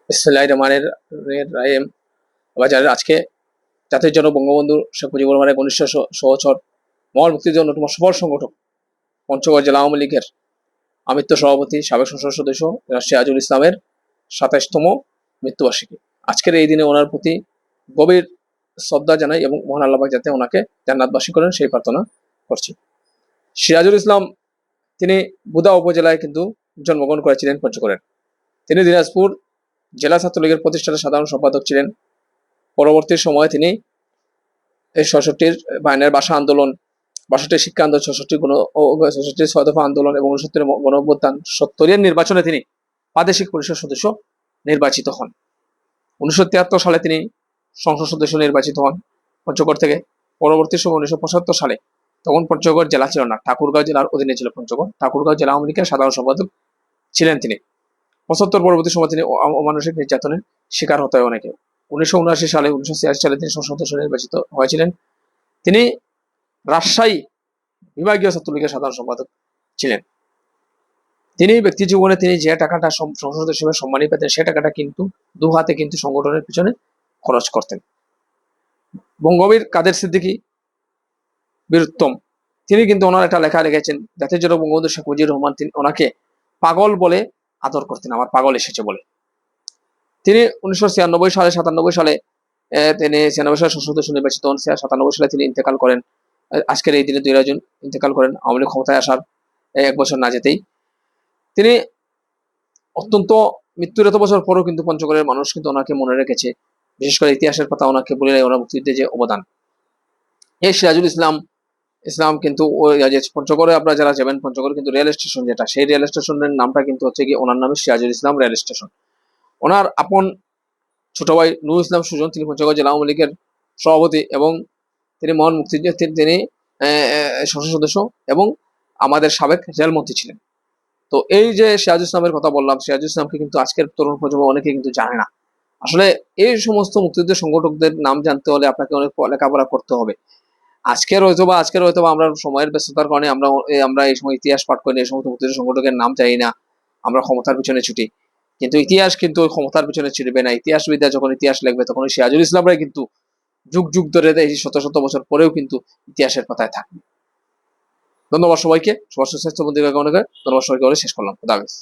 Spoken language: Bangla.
বিসমিল্লাহির রহমানির রহিম। বাজারের আজকে জাতির জনক বঙ্গবন্ধু শেখ মুজিবুর রহমানের ঘনিষ্ঠ সহচর মহান মুক্তিযুদ্ধের অন্যতম সফল সংগঠক পঞ্চগড় জেলা আওয়ামী লীগের আমৃত্য সভাপতি সাবেক সংসদ সদস্য সিরাজুল ইসলামের ২৭তম মৃত্যুবার্ষিকী। আজকের এই দিনে ওনার প্রতি গভীর শ্রদ্ধা জানাই এবং মহান আল্লাহ পাক যাতে ওনাকে জান্নাতবাসী করেন সেই প্রার্থনা করছি। সিরাজুল ইসলাম তিনি বুদা উপজেলায় কিন্তু জন্মগ্রহণ করেছিলেন পঞ্চগড়ের। তিনি দিনাজপুর জেলা ছাত্রলীগের প্রতিষ্ঠাতা সাধারণ সম্পাদক ছিলেন। পরবর্তী সময়ে তিনি এই ৬৬ বাহিনীর ভাষা আন্দোলন, ৬২ শিক্ষা আন্দোলন, ৬৬ ছয় দফা আন্দোলন এবং ৬৯ গণঅভ্যুত্থান, ৭০ নির্বাচনে তিনি প্রাদেশিক পরিষদ সদস্য নির্বাচিত হন। ১৯৭৩ সালে তিনি সংসদ সদস্য নির্বাচিত হন পঞ্চগড় থেকে। পরবর্তী সময় ১৯৭৫ সালে, তখন পঞ্চগড় জেলা ছিল না, ঠাকুরগাঁও জেলার অধীনে ছিল পঞ্চগড়। ঠাকুরগাঁও জেলা আওয়ামী লীগের সাধারণ সম্পাদক ছিলেন তিনি। ৭৫ পরবর্তী সময় তিনি অমানসিক নির্যাতনের শিকার হতে হয় অনেকে। ১৯৭৯ সালে, ১৯৮৬ সালে তিনি সংসদ সদস্য নির্বাচিত হয়েছিলেন। তিনি রাজশাহী বিভাগীয় ছাত্রলীগের সাধারণ সম্পাদক ছিলেন। তিনি ব্যক্তি জীবনে তিনি যে টাকাটা সংসদ সদস্য হিসেবে সম্মানী পেতেন, সে টাকাটা কিন্তু দু হাতে কিন্তু সংগঠনের পিছনে খরচ করতেন। বঙ্গবীর কাদের সিদ্দিকী বীরুত্তম, তিনি কিন্তু ওনার একটা লেখা লিখেছেন, জাতির জনক বঙ্গবন্ধু শেখ মুজিবুর রহমান তিনি ওনাকে পাগল বলে আদর করতেন, আমার পাগল এসেছে বলে। তিনি ১৯৯৬ সালে, ৯৭ সালে তিনি ৯৬ সালে সংসদ সদস্য নির্বাচিত হন। ৯৭ সালে তিনি ইন্তেকাল করেন। আজকের এই দিনে ২ জন ইন্তেকাল করেন আওয়ামী লীগ ক্ষমতায় আসার ১ বছর না যেতেই। তিনি অত্যন্ত মৃত্যুর এত বছর পরেও কিন্তু পঞ্চগড়ের মানুষ কিন্তু ওনাকে মনে রেখেছে। বিশেষ করে ইতিহাসের কথা ওনাকে বলে নেয়, ওনার মুক্তিযুদ্ধে যে অবদান। এই সিরাজুল ইসলাম কিন্তু পঞ্চগড়ে আপনারা যারা যাবেন, পঞ্চগড়ে কিন্তু রেল স্টেশন যেটা, সেই রেল স্টেশনের নামটা কিন্তু হচ্ছে কি ওনার নামে সিরাজুল ইসলাম রেল স্টেশন। ওনার আপন ছোট ভাই নুরুল ইসলাম সুজন, তিনি পঞ্চগড় জেলা আওয়ামী লীগের সভাপতি এবং তিনি মহান মুক্তিযুদ্ধের তিনি সংসদ সদস্য এবং আমাদের সাবেক রেলমন্ত্রী ছিলেন। তো এই যে সিরাজুল ইসলামের কথা বললাম, সিরাজুল ইসলামকে কিন্তু আজকের তরুণ প্রজন্ম অনেকে কিন্তু জানে না। আসলে এই সমস্ত মুক্তিযুদ্ধের সংগঠকদের নাম জানতে হলে আপনাকে অনেক লেখাপড়া করতে হবে। আজকের হয়তো আমরা সময়ের ব্যস্ততার কারণে আমরা এই সময় ইতিহাস পাঠ করি, এই সমস্ত মুক্তিযুদ্ধের সংগঠকের নাম জানি না, আমরা ক্ষমতার পিছনে ছুটি। কিন্তু ইতিহাস কিন্তু ওই ক্ষমতার পিছনে ছুটবে না। ইতিহাসবিদরা যখন ইতিহাস লিখবে, তখন ওই সিরাজুল ইসলামরাই কিন্তু যুগ যুগ ধরে এই শত শত বছর পরেও কিন্তু ইতিহাসের পাতায় থাকবে। ধন্যবাদ সবাইকে, সবার সুস্বাস্থ্য বন্ধু কামনা করে ধন্যবাদ সবাইকে বলে শেষ করলাম। খুদা হাফেজ।